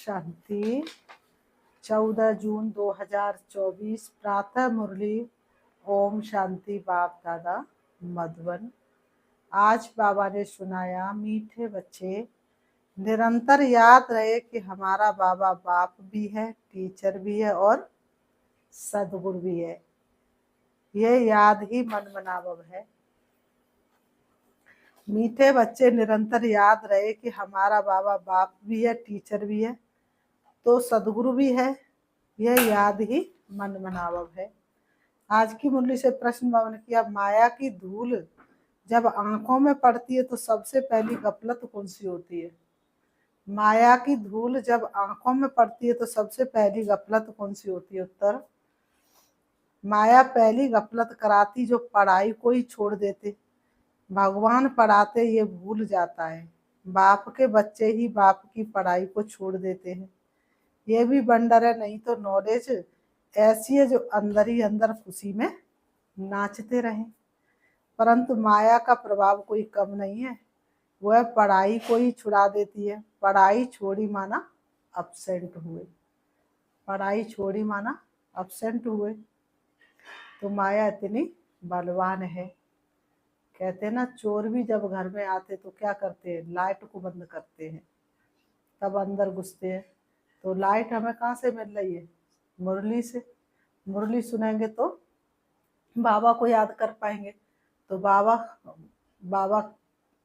शांति। 14 जून 2024 प्रातः मुरली। ओम शांति। बाप दादा मधुबन। आज बाबा ने सुनाया, मीठे बच्चे निरंतर याद रहे कि हमारा बाबा बाप भी है, टीचर भी है और सदगुरु भी है। यह याद ही मन मनावब है। मीठे बच्चे निरंतर याद रहे कि हमारा बाबा बाप भी है, टीचर भी है, तो सदगुरु भी है। यह याद ही मन मनावब है। आज की मुरली से प्रश्न बाबा ने किया, माया की धूल जब आंखों में पड़ती है तो सबसे पहली गफलत कौन सी होती है? माया की धूल जब आंखों में पड़ती है तो सबसे पहली गफलत कौन सी होती है? उत्तर, माया पहली गफलत कराती जो पढ़ाई को ही छोड़ देते। भगवान पढ़ाते ये भूल जाता है। बाप के बच्चे ही बाप की पढ़ाई को छोड़ देते हैं। ये भी बंडर है, नहीं तो नॉलेज ऐसी है जो अंदर ही अंदर खुशी में नाचते रहें। परंतु माया का प्रभाव कोई कम नहीं है, वह पढ़ाई को ही छुड़ा देती है। पढ़ाई छोड़ी माना अब्सेंट हुए, पढ़ाई छोड़ी माना अब्सेंट हुए। तो माया इतनी बलवान है। कहते हैं ना, चोर भी जब घर में आते तो क्या करते हैं? लाइट को बंद करते हैं, तब अंदर घुसते हैं। तो लाइट हमें कहाँ से मिल रही है? मुरली से। मुरली सुनेंगे तो बाबा को याद कर पाएंगे। तो बाबा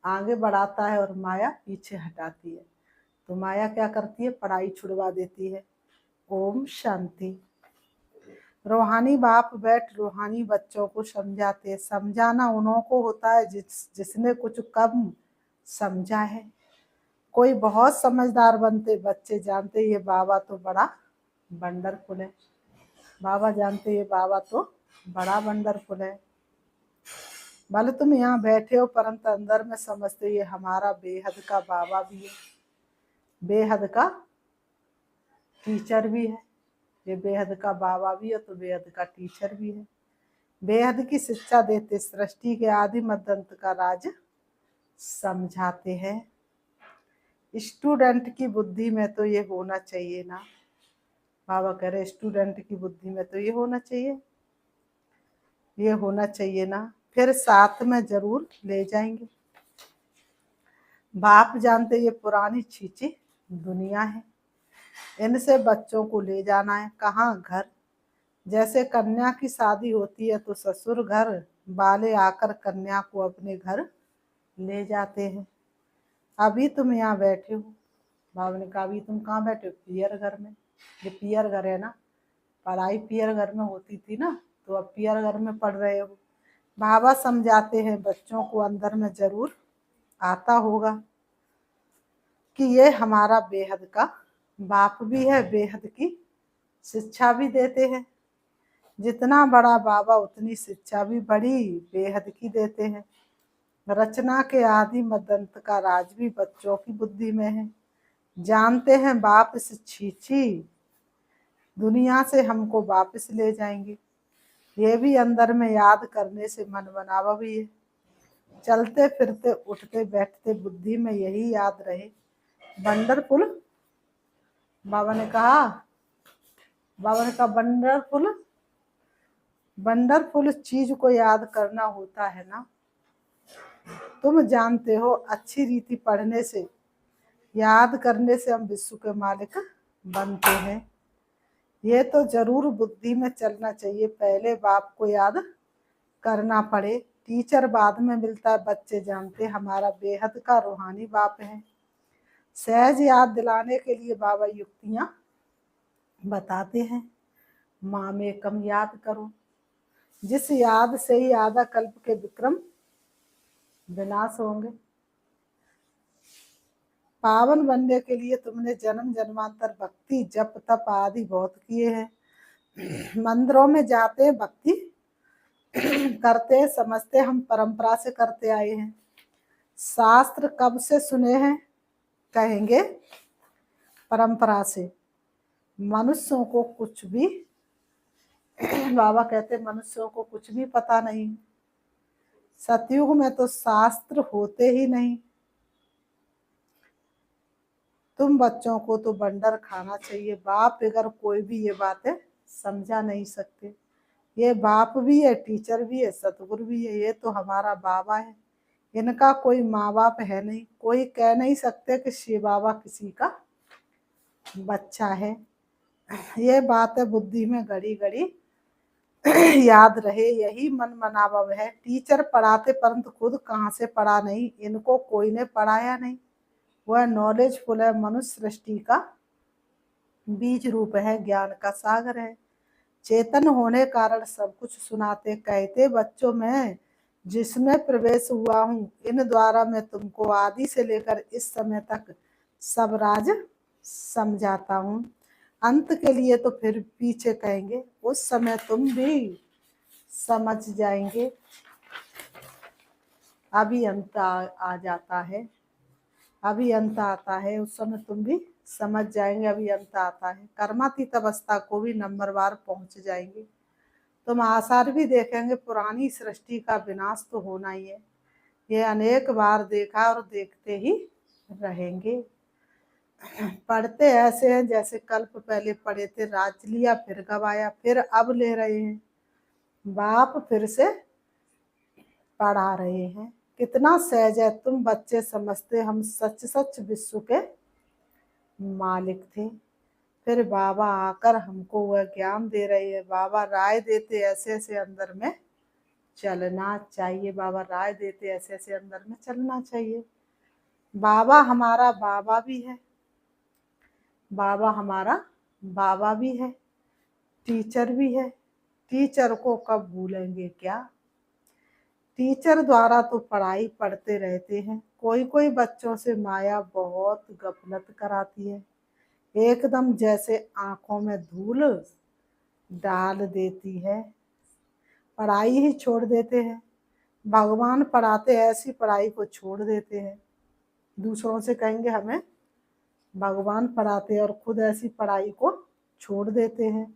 आगे बढ़ाता है और माया पीछे हटाती है। तो माया क्या करती है? पढ़ाई छुड़वा देती है। ओम शांति। रूहानी बाप बैठ रूहानी बच्चों को समझाते। समझाना उन्हों को होता है जिसने कुछ कम समझा है। कोई बहुत समझदार बनते बच्चे जानते ये बाबा तो बड़ा वंडरफुल है। बाबा जानते ये बाबा तो बड़ा वंडरफुल है। भले तुम यहाँ बैठे हो परंतु अंदर में समझते ये हमारा बेहद का बाबा भी है, बेहद का टीचर भी है। ये बेहद का बाबा भी है तो बेहद का टीचर भी है। बेहद की शिक्षा देते, सृष्टि के आदि मध्य अंत का राज समझाते हैं। स्टूडेंट की बुद्धि में तो ये होना चाहिए ना। बाबा कह रहे स्टूडेंट की बुद्धि में तो ये होना चाहिए, ये होना चाहिए ना। फिर साथ में जरूर ले जाएंगे। बाप जानते ये पुरानी छीची दुनिया है, इनसे बच्चों को ले जाना है। कहाँ? घर। जैसे कन्या की शादी होती है तो ससुर घर वाले आकर कन्या को अपने घर ले जाते हैं। अभी तुम यहाँ बैठे हो। बाबा ने कहा, अभी तुम कहाँ बैठे हो? पियर घर में। ये पियर घर है ना, पढ़ाई पियर घर में होती थी ना, तो अब पियर घर में पढ़ रहे हो। बाबा समझाते हैं बच्चों को, अंदर में जरूर आता होगा कि ये हमारा बेहद का बाप भी है, बेहद की शिक्षा भी देते हैं। जितना बड़ा बाबा उतनी शिक्षा भी बड़ी बेहद की देते हैं। रचना के आदि मदंत का राज भी बच्चों की बुद्धि में है। जानते हैं बाप इस छीछी दुनिया से हमको वापस ले जाएंगे। ये भी अंदर में याद करने से मन बनावा भी है। चलते फिरते उठते बैठते बुद्धि में यही याद रहे। वंडरफुल। बाबा ने कहा वंडरफुल, वंडरफुल चीज को याद करना होता है ना। तुम जानते हो अच्छी रीति पढ़ने से, याद करने से हम विश्व के मालिक बनते हैं। ये तो जरूर बुद्धि में चलना चाहिए। पहले बाप को याद करना पड़े, टीचर बाद में मिलता है। बच्चे जानते हमारा बेहद का रूहानी बाप है। सहज याद दिलाने के लिए बाबा युक्तियां बताते हैं। माँ में कम याद करो, जिस याद से ही आधा कल्प के विक्रम विनाश होंगे। पावन बनने के लिए तुमने जन्म जन्मांतर भक्ति जप तप आदि बहुत किए हैं। मंदिरों में जाते भक्ति करते समझते हम परंपरा से करते आए हैं। शास्त्र कब से सुने हैं? कहेंगे परंपरा से। मनुष्यों को कुछ भी बाबा कहते मनुष्यों को कुछ भी पता नहीं। सतयुग में तो शास्त्र होते ही नहीं। तुम बच्चों को तो बंडर खाना चाहिए। बाप अगर कोई भी ये बातें समझा नहीं सकते। ये बाप भी है, टीचर भी है, सतगुरु भी है। ये तो हमारा बाबा है, इनका कोई माँ बाप है नहीं। कोई कह नहीं सकते कि शिव बाबा किसी का बच्चा है। ये बात है बुद्धि में घड़ी घड़ी याद रहे, यही मन मनावव है। टीचर पढ़ाते परंतु खुद कहाँ से पढ़ा नहीं, इनको कोई ने पढ़ाया नहीं। वह नॉलेजफुल है, मनुष्य सृष्टि का बीज रूप है, ज्ञान का सागर है। चेतन होने कारण सब कुछ सुनाते, कहते बच्चों में जिसमें प्रवेश हुआ हूँ, इन द्वारा मैं तुमको आदि से लेकर इस समय तक सब राज समझाता हूँ। अंत के लिए तो फिर पीछे कहेंगे, उस समय तुम भी समझ जाएंगे। अभी अंत आ जाता है, अभी अंत आता है, उस समय तुम भी समझ जाएंगे। अभी अंत आता है, कर्मातीत अवस्था को भी नंबरवार पहुंच जाएंगे। तुम आसार भी देखेंगे, पुरानी सृष्टि का विनाश तो होना ही है। ये अनेक बार देखा और देखते ही रहेंगे। पढ़ते ऐसे हैं जैसे कल्प पहले पढ़े थे, राज लिया फिर गवाया, फिर अब ले रहे हैं। बाप फिर से पढ़ा रहे हैं। कितना सहज है, तुम बच्चे समझते हम सच सच विश्व के मालिक थे। फिर बाबा आकर हमको वह ज्ञान दे रहे हैं। बाबा राय देते ऐसे ऐसे अंदर में चलना चाहिए। बाबा राय देते ऐसे ऐसे अंदर में चलना चाहिए। बाबा हमारा बाबा भी है, बाबा हमारा बाबा भी है, टीचर भी है। टीचर को कब भूलेंगे क्या। टीचर द्वारा तो पढ़ाई पढ़ते रहते हैं। कोई कोई बच्चों से माया बहुत गफलत कराती है, एकदम जैसे आंखों में धूल डाल देती है, पढ़ाई ही छोड़ देते हैं। भगवान पढ़ाते ऐसी पढ़ाई को छोड़ देते हैं। दूसरों से कहेंगे हमें भगवान पढ़ाते और खुद ऐसी पढ़ाई को छोड़ देते हैं।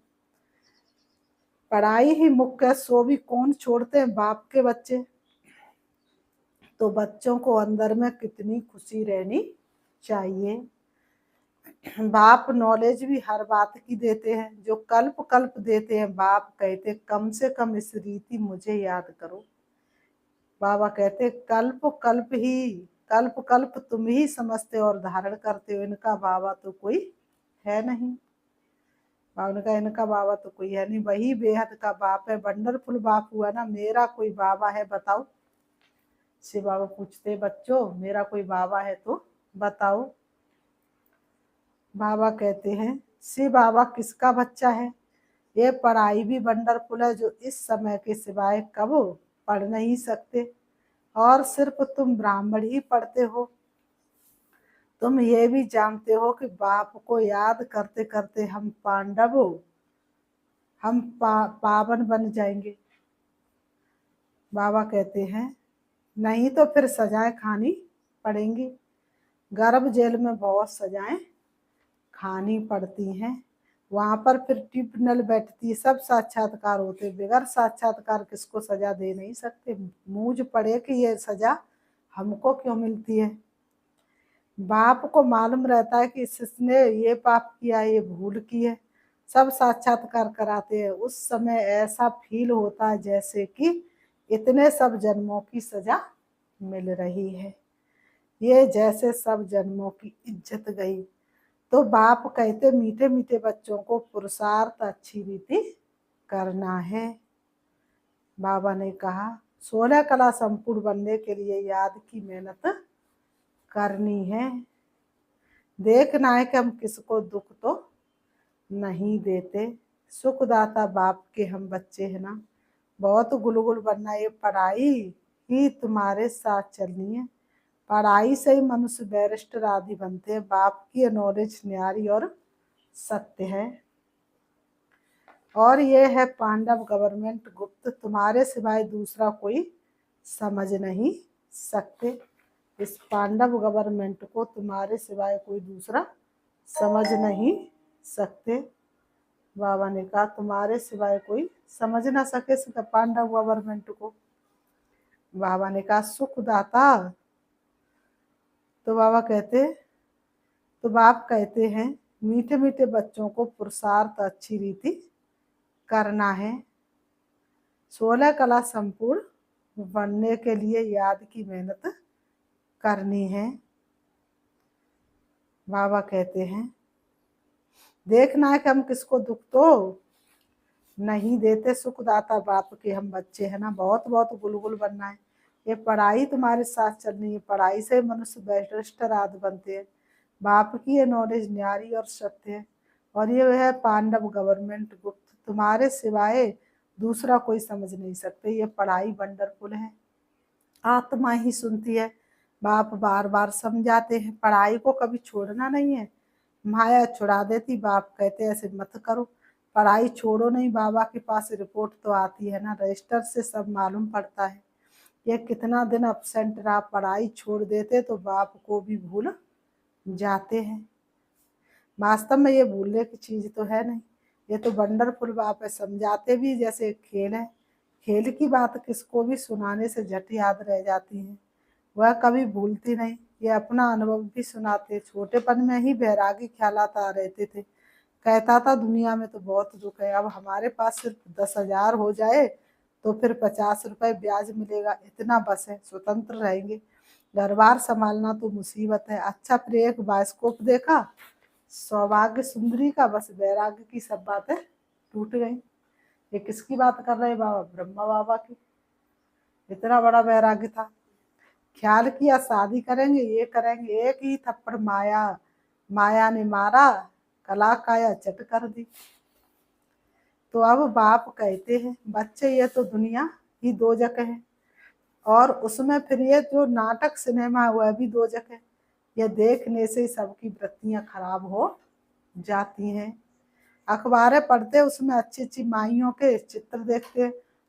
पढ़ाई ही मुख्य है, सो भी कौन छोड़ते हैं बाप के बच्चे। तो बच्चों को अंदर में कितनी खुशी रहनी चाहिए। बाप नॉलेज भी हर बात की देते हैं, जो कल्प कल्प देते हैं। बाप कहते कम से कम इस रीति मुझे याद करो। बाबा कहते कल्प कल्प ही, कल्प कल्प तुम ही समझते और धारण करते हो, इनका बाबा तो कोई है नहीं। बाबा ने कहा इनका बाबा तो कोई है नहीं, वही बेहद का बाप है। वंडरफुल बाप हुआ ना, मेरा कोई बाबा है बताओ। शिव बाबा पूछते बच्चों मेरा कोई बाबा है तो बताओ। बाबा कहते हैं शिव बाबा किसका बच्चा है। ये पढ़ाई भी वंडरफुल है, जो इस समय के सिवाय कब पढ़ नहीं सकते, और सिर्फ तुम ब्राह्मण ही पढ़ते हो। तुम ये भी जानते हो कि बाप को याद करते करते हम पांडव हम पावन बन जाएंगे। बाबा कहते हैं नहीं तो फिर सजाएं खानी पड़ेंगी। गर्भ जेल में बहुत सजाएं खानी पड़ती हैं। वहां पर फिर ट्रिब्यूनल बैठती है, सब साक्षात्कार होते। बगैर साक्षात्कार किसको सजा दे नहीं सकते। मूझ पड़े कि ये सजा हमको क्यों मिलती है। बाप को मालूम रहता है कि इसने ये पाप किया, ये भूल की है। सब साक्षात्कार कराते हैं। उस समय ऐसा फील होता है जैसे कि इतने सब जन्मों की सजा मिल रही है, ये जैसे सब जन्मों की इज्जत गई। तो बाप कहते मीठे मीठे बच्चों को पुरुषार्थ अच्छी रीति करना है। बाबा ने कहा 16 कला संपूर्ण बनने के लिए याद की मेहनत करनी है। देखना है कि हम किसको दुख तो नहीं देते। सुखदाता बाप के हम बच्चे हैं ना। बहुत गुलगुल बनना, ये पढ़ाई ही तुम्हारे साथ चलनी है। पढ़ाई से ही मनुष्य बैरिस्टर आदि बनते हैं। बाप की नॉलेज न्यारी और सत्य है। और ये है पांडव गवर्नमेंट गुप्त, तुम्हारे सिवाय दूसरा कोई समझ नहीं सकते। इस पांडव गवर्नमेंट को तुम्हारे सिवाय कोई दूसरा समझ नहीं सकते। बाबा ने कहा तुम्हारे सिवाय कोई समझ ना सके पांडव गवर्नमेंट को। बाबा ने कहा सुखदाता। तो बाबा कहते तो बाप कहते हैं मीठे मीठे बच्चों को पुरुषार्थ अच्छी रीति करना है। 16 कला संपूर्ण बनने के लिए याद की मेहनत करनी है। बाबा कहते हैं देखना है कि हम किसको दुख तो नहीं देते, सुखदाता बाप के हम बच्चे हैं ना, बहुत बहुत गुलगुल बनना है। ये पढ़ाई तुम्हारे साथ चलनी है, पढ़ाई से मनुष्य बैरिस्टर आदि बनते हैं। बाप की ये नॉलेज न्यारी और सत्य है, और ये है पांडव गवर्नमेंट गुप्त, तुम्हारे सिवाय दूसरा कोई समझ नहीं सकते। ये पढ़ाई वंडरफुल है, आत्मा ही सुनती है। बाप बार बार समझाते हैं पढ़ाई को कभी छोड़ना नहीं है, माया छुड़ा देती। बाप कहते ऐसे मत करो, पढ़ाई छोड़ो नहीं। बाबा के पास रिपोर्ट तो आती है ना, रजिस्टर से सब मालूम पड़ता है। ये कितना दिन अपसेंट रहा, पढ़ाई छोड़ देते तो बाप को भी भूल जाते हैं। वास्तव में ये भूलने की चीज तो है नहीं, ये तो वंडरफुल बाप है। समझाते भी जैसे एक खेल है, खेल की बात किसको भी सुनाने से झट याद रह जाती है, वह कभी भूलती नहीं। ये अपना अनुभव भी सुनाते, छोटेपन में ही बैरागी ख्यालात आ रहते थे। कहता था दुनिया में तो बहुत दुख है, अब हमारे पास सिर्फ 10,000 हो जाए तो फिर 50 रुपए ब्याज मिलेगा, इतना बस है, स्वतंत्र रहेंगे। घर बार संभालना तो मुसीबत है। अच्छा फिर एक बायोस्कोप देखा सौभाग्य सुंदरी का, बस बैराग्य की सब बातें टूट गई। ये किसकी बात कर रहे बाबा? ब्रह्मा बाबा की। इतना बड़ा बैराग्य था, ख्याल किया शादी करेंगे, ये करेंगे, एक ही थप्पड़ माया माया ने मारा, कला काया चट कर दी। तो अब बाप कहते हैं बच्चे ये तो दुनिया ही दो जगह है, और उसमें फिर ये जो नाटक सिनेमा है वह भी दो जगह है। ये देखने से सबकी वृत्तियां खराब हो जाती हैं। अखबारें पढ़ते उसमें अच्छी अच्छी माइयों के चित्र देखते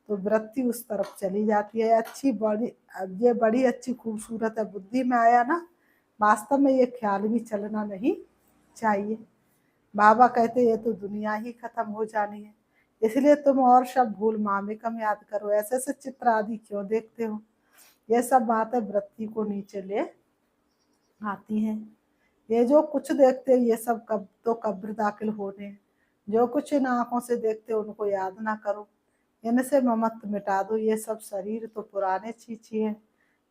तो वृत्ति उस तरफ चली जाती है। अच्छी बड़ी, अब ये बड़ी अच्छी खूबसूरत है, बुद्धि में आया ना, वास्तव में ये ख्याल भी चलना नहीं चाहिए। बाबा कहते ये तो दुनिया ही खत्म हो जानी है, इसलिए तुम और सब भूल मामे कम याद करो, ऐसे ऐसे चित्र आदि क्यों देखते हो। ये सब बातें वृत्ति को नीचे ले आती हैं। ये जो कुछ देखते ये सब कब तो कब्र दाखिल होने हैं। जो कुछ इन आंखों से देखते उनको याद ना करो, इनसे ममत्व मिटा दो। ये सब शरीर तो पुराने छीछी है,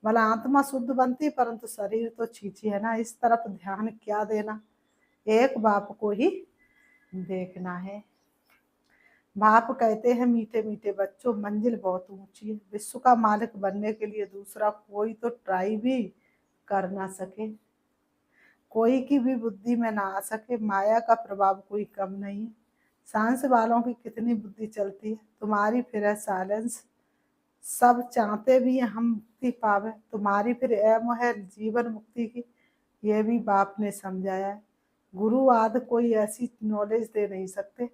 भला आत्मा शुद्ध बनती परंतु शरीर तो छीछी है ना, इस तरफ ध्यान क्या देना, एक बाप को ही देखना है। बाप कहते हैं मीठे मीठे बच्चों मंजिल बहुत ऊंची है, विश्व का मालिक बनने के लिए दूसरा कोई तो ट्राई भी कर ना सके, कोई की भी बुद्धि में ना आ सके। माया का प्रभाव कोई कम नहीं है, सांस वालों की कितनी बुद्धि चलती है, तुम्हारी फिर है साइलेंस। सब चाहते भी हैं हम मुक्ति पावे, तुम्हारी फिर एम है जीवन मुक्ति की, ये भी बाप ने समझाया है। गुरु आदि कोई ऐसी नॉलेज दे नहीं सकते,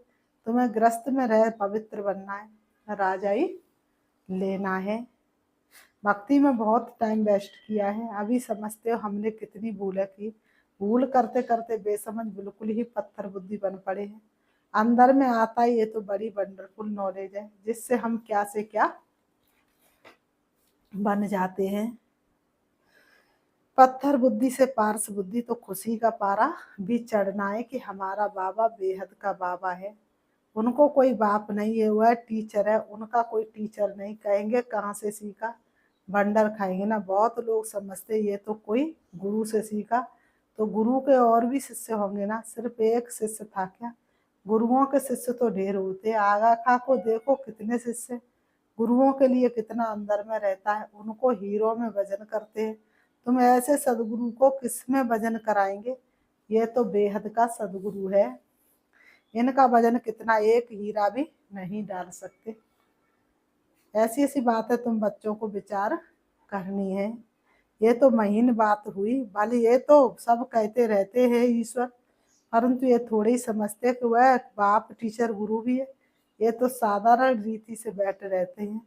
तुम्हें ग्रस्त में रह पवित्र बनना है, राजाई लेना है। भक्ति में बहुत टाइम वेस्ट किया है, अभी समझते हो हमने कितनी भूलें की। भूल करते करते बेसमझ बिल्कुल ही पत्थर बुद्धि बन पड़े हैं। अंदर में आता है ये तो बड़ी वंडरफुल नॉलेज है, जिससे हम क्या से क्या बन जाते हैं। पत्थर बुद्धि से पारस बुद्धि, तो खुशी का पारा भी चढ़ना है कि हमारा बाबा बेहद का बाबा है। उनको कोई बाप नहीं है, वह टीचर है, उनका कोई टीचर नहीं। कहेंगे कहाँ से सीखा, भंडर खाएंगे ना। बहुत लोग समझते ये तो कोई गुरु से सीखा, तो गुरु के और भी शिष्य होंगे ना, सिर्फ एक शिष्य था क्या? गुरुओं के शिष्य तो ढेर होते हैं। आगा खा को देखो कितने शिष्य, गुरुओं के लिए कितना अंदर में रहता है, उनको हीरो में भजन करते हैं। तुम ऐसे सदगुरु को किस में भजन कराएंगे? ये तो बेहद का सदगुरु है, इनका वजन कितना एक हीरा भी नहीं डाल सकते। ऐसी ऐसी बातें तुम बच्चों को विचार करनी है। ये तो महीन बात हुई, भले ये तो सब कहते रहते हैं ईश्वर, परंतु ये थोड़े ही समझते कि वह बाप टीचर गुरु भी है। ये तो साधारण रीति से बैठे रहते हैं।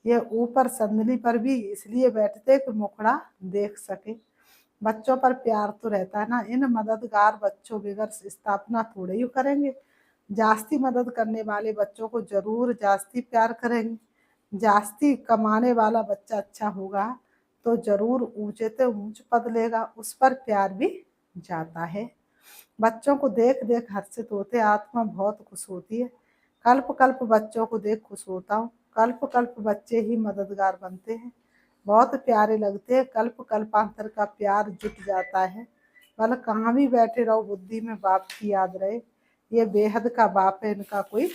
ये ऊपर संदली पर भी इसलिए बैठते कि मुखड़ा देख सके। बच्चों पर प्यार तो रहता है ना, इन मददगार बच्चों बगैर स्थापना थोड़े ही करेंगे। जास्ती मदद करने वाले बच्चों को जरूर जास्ती प्यार करेंगे। जास्ती कमाने वाला बच्चा अच्छा होगा तो जरूर ऊंचे से ऊंच पद लेगा, उस पर प्यार भी जाता है। बच्चों को देख देख हर्षित होते आत्मा बहुत खुश होती है। कल्प कल्प बच्चों को देख खुश होता हूँ। कल्प कल्प बच्चे ही मददगार बनते हैं, बहुत प्यारे लगते हैं। कल्प कल्पांतर का प्यार जुट जाता है। भले कहाँ भी बैठे रहो, बुद्धि में बाप की याद रहे। ये बेहद का बाप है, इनका कोई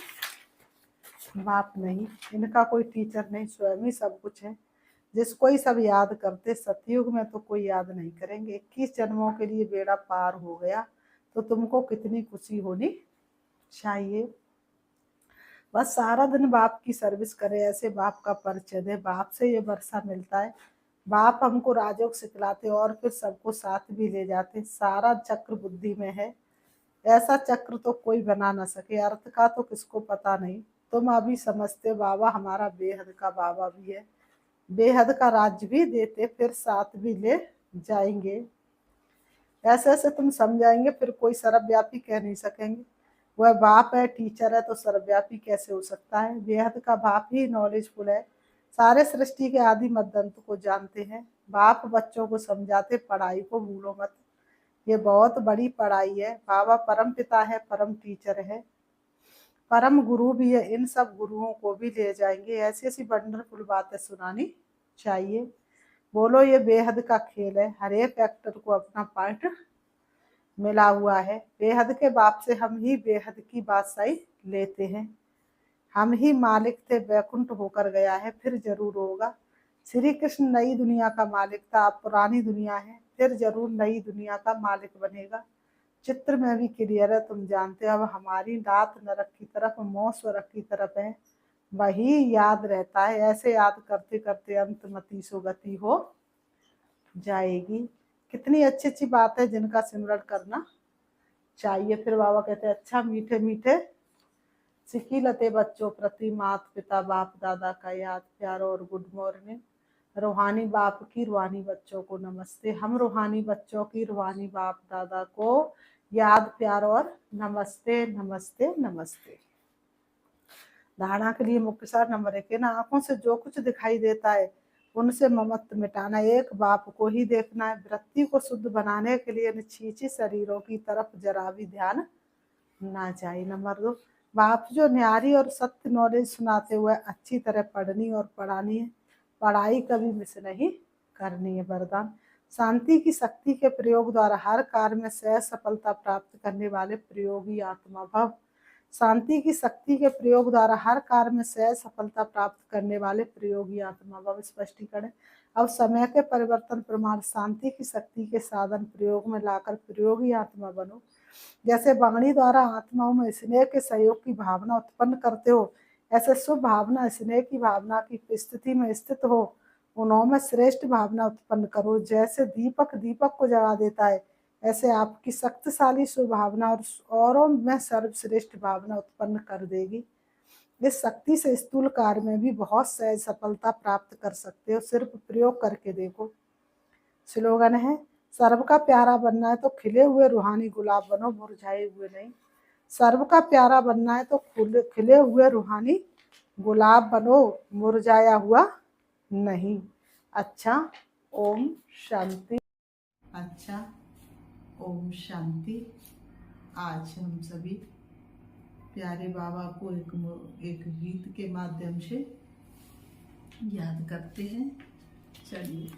बाप नहीं, इनका कोई टीचर नहीं, स्वयं ही सब कुछ है। जिसको ही सब याद करते, सतयुग में तो कोई याद नहीं करेंगे। 21 जन्मों के लिए बेड़ा पार हो गया, तो तुमको कितनी खुशी होनी चाहिए। बस सारा दिन बाप की सर्विस करे, ऐसे बाप का परिचय दे। बाप से ये वर्षा मिलता है। बाप हमको राजयोग सिखलाते और फिर सबको साथ भी ले जाते। सारा चक्र बुद्धि में है, ऐसा चक्र तो कोई बना ना सके। अर्थ का तो किसको पता नहीं, तुम अभी समझते। बाबा हमारा बेहद का बाबा भी है, बेहद का राज्य भी देते, फिर साथ भी ले जाएंगे। ऐसे ऐसे तुम समझाएंगे, फिर कोई सर्वव्यापी कह नहीं सकेंगे। वह बाप है, टीचर है, तो सर्वव्यापी कैसे हो सकता है। बेहद का बाप ही नॉलेजफुल है, सारे सृष्टि के आदि मध्य अंत को जानते हैं। बाप बच्चों को समझाते, पढ़ाई को भूलो मत, ये बहुत बड़ी पढ़ाई है। बाबा परम पिता है, परम टीचर है, परम गुरु भी है। इन सब गुरुओं को भी ले जाएंगे। ऐसी ऐसी वंडरफुल बातें सुनानी चाहिए। बोलो ये बेहद का खेल है, हर एक एक्टर को अपना पार्ट मिला हुआ है। बेहद के बाप से हम ही बेहद की बादशाही लेते हैं। हम ही मालिक थे, वैकुंठ होकर गया है, फिर जरूर होगा। श्री कृष्ण नई दुनिया का मालिक था, अब पुरानी दुनिया है, फिर जरूर नई दुनिया का मालिक बनेगा। चित्र में भी क्लियर है, तुम जानते हो। अब हमारी नात नरक की तरफ, मोह स्वर्ग की तरफ है, वही याद रहता है। ऐसे याद करते करते अंतमति सुगति हो जाएगी। कितनी अच्छी अच्छी बात है जिनका सिमरण करना चाहिए। फिर बाबा कहते हैं, अच्छा मीठे मीठे सिक्की लते बच्चों प्रति माता पिता बाप दादा का याद प्यार और गुड मॉर्निंग। रूहानी बाप की रूहानी बच्चों को नमस्ते। हम रूहानी बच्चों की रूहानी बाप दादा को याद प्यार और नमस्ते नमस्ते नमस्ते। धारणा के लिए मुख्य सार नंबर 1 ना, आंखों से जो कुछ दिखाई देता है उनसे ममत्व मिटाना, एक बाप को ही देखना है। वृत्ति को शुद्ध बनाने के लिए निश्चित शरीरों की तरफ जरा भी ध्यान ना जाए। नंबर 2, बाप जो न्यारी और सत्य नॉलेज सुनाते हुए अच्छी तरह पढ़नी और पढ़ानी है, पढ़ाई कभी मिस नहीं करनी है। वरदान, शांति की शक्ति के प्रयोग द्वारा हर कार्य में सहज सफलता प्राप्त करने वाले प्रयोगी आत्मा भव। शांति की शक्ति के प्रयोग द्वारा हर कार्य में सहज सफलता प्राप्त करने वाले प्रयोगी आत्मा भव। स्पष्टीकरण, अब समय के परिवर्तन प्रमाण शांति की शक्ति के साधन प्रयोग में लाकर प्रयोगी आत्मा बनो। जैसे वाणी द्वारा आत्माओं में स्नेह के सहयोग की भावना उत्पन्न करते हो, ऐसे शुभ भावना स्नेह की भावना की स्थिति में स्थित हो, उनमें श्रेष्ठ भावना उत्पन्न करो। जैसे दीपक दीपक को जला देता है, ऐसे आपकी शक्तिशाली शुभ भावना और औरों में सर्वश्रेष्ठ भावना उत्पन्न कर देगी। इस शक्ति से स्थूल कार्य में भी बहुत सहज सफलता प्राप्त कर सकते हो, सिर्फ प्रयोग करके देखो। स्लोगन है, सर्व का प्यारा बनना है तो खिले हुए रूहानी गुलाब बनो, मुरझाए हुए नहीं। सर्व का प्यारा बनना है तो खिले हुए रूहानी गुलाब बनो, मुरझाया हुआ नहीं। अच्छा, ओम शांति। अच्छा, ओम शांति। आज हम सभी प्यारे बाबा को एक गीत के माध्यम से याद करते हैं। चलिए।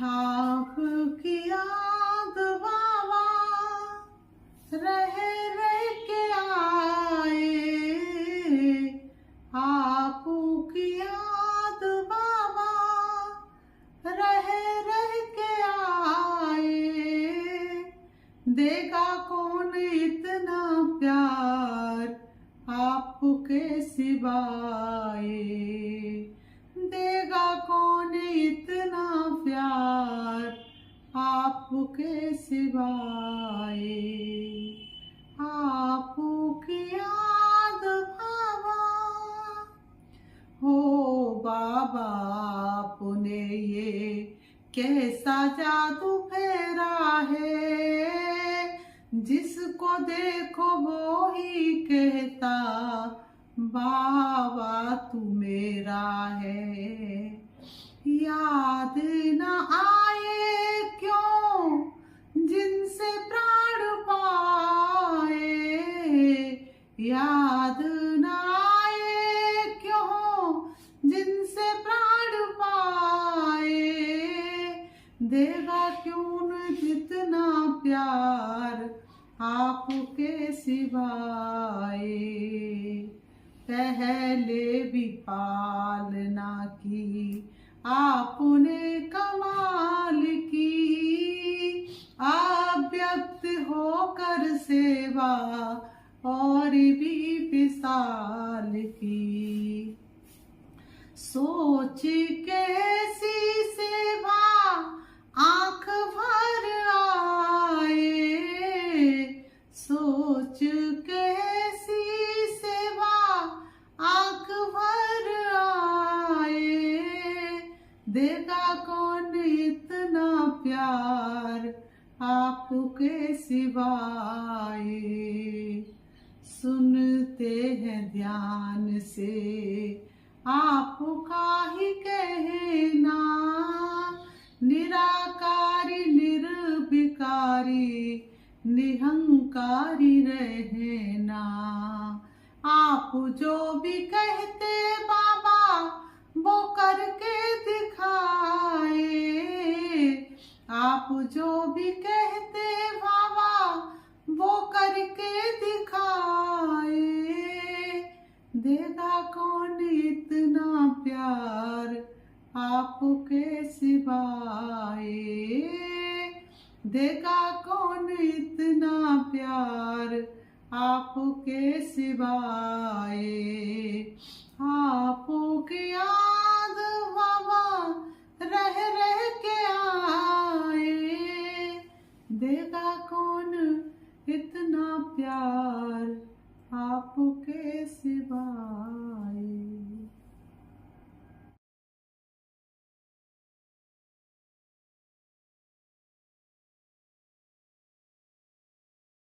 आपकी याद बाबा रह रह के आए, आपकी याद बाबा रह रह के आए, देगा कौन इतना प्यार आपके सिवाय, देगा कौन इतना प्यार आपके सिवाय, आपकी याद बाबा हो। बाबा आपने ये कैसा जादू फेरा है, जिसको देखो वो ही कहता बाबा तू मेरा है। याद न आए क्यों पालना की, आपने कमाल की। आप व्यक्त होकर सेवा और भी विशाल की। सोच कैसी सेवा आंख भर आए, सोच कैसी सेवा आंख भर आए। देगा कौन इतना प्यार आपके सिवाय। सुनते हैं ध्यान से आपका ही कहना, निराकारी निर्विकारी निहंकारी रहना। आप जो भी कहते बाबा वो करके दिखाए, आप जो भी कहते बाबा वो करके दिखाए। देगा कौन इतना प्यार आपके सिवाय। देगा कौन इतना प्यार आपके सिवाय। आपकी याद बाबा रह रह के आए। देगा कौन इतना प्यार आपके सिवाय।